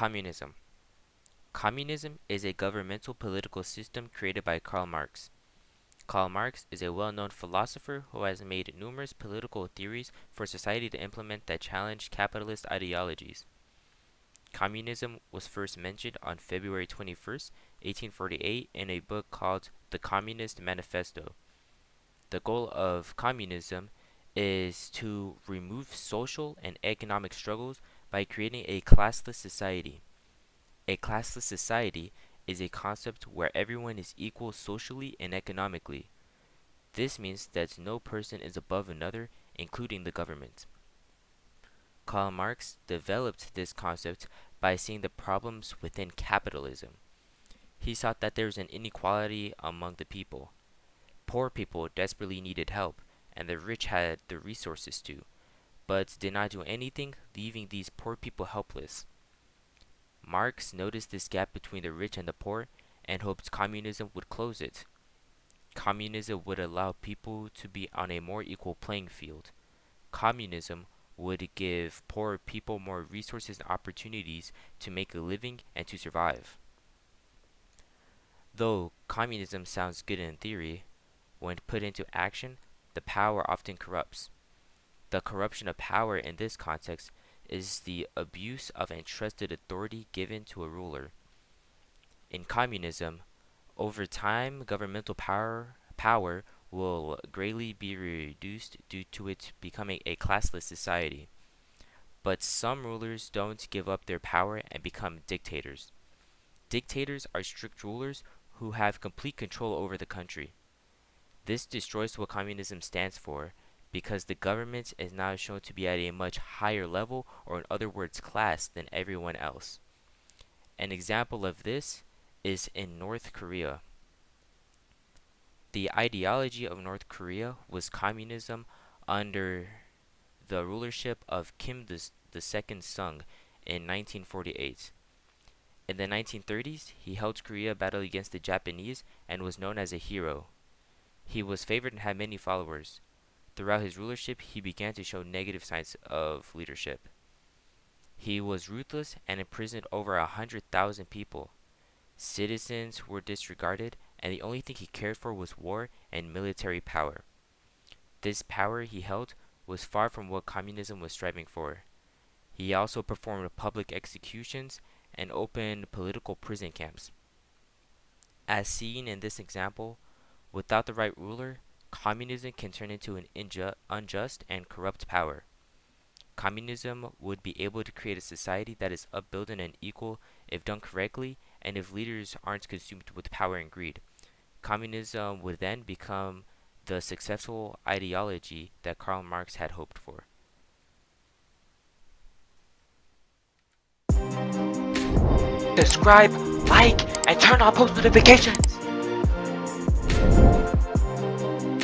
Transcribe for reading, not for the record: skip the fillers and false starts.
Communism. Communism is a governmental political system created by Karl Marx. Karl Marx is a well-known philosopher who has made numerous political theories for society to implement that challenge capitalist ideologies. Communism was first mentioned on February 21st, 1848 in a book called The Communist Manifesto. The goal of communism is to remove social and economic struggles by creating a classless society. A classless society is a concept where everyone is equal socially and economically. This means that no person is above another, including the government. Karl Marx developed this concept by seeing the problems within capitalism. He saw that there was an inequality among the people. Poor people desperately needed help, and the rich had the resources to, but did not do anything, leaving these poor people helpless. Marx noticed this gap between the rich and the poor and hoped communism would close it. Communism would allow people to be on a more equal playing field. Communism would give poor people more resources and opportunities to make a living and to survive. Though communism sounds good in theory, when put into action, the power often corrupts. The corruption of power in this context is the abuse of entrusted authority given to a ruler. In communism, over time, governmental power will greatly be reduced due to it becoming a classless society. But some rulers don't give up their power and become dictators. Dictators are strict rulers who have complete control over the country. This destroys what communism stands for because the government is now shown to be at a much higher level, or in other words class, than everyone else. An example of this is in North Korea. The ideology of North Korea was communism under the rulership of Kim the Second Sung in 1948. In the 1930s, he helped Korea battle against the Japanese and was known as a hero. He was favored and had many followers. Throughout his rulership, he began to show negative signs of leadership. He was ruthless and imprisoned over 100,000 people. Citizens were disregarded, and the only thing he cared for was war and military power. This power he held was far from what communism was striving for. He also performed public executions and opened political prison camps. As seen in this example, without the right ruler, communism can turn into an unjust and corrupt power. Communism would be able to create a society that is upbuilding and equal if done correctly and if leaders aren't consumed with power and greed. Communism would then become the successful ideology that Karl Marx had hoped for. Subscribe, like, and turn on post notifications.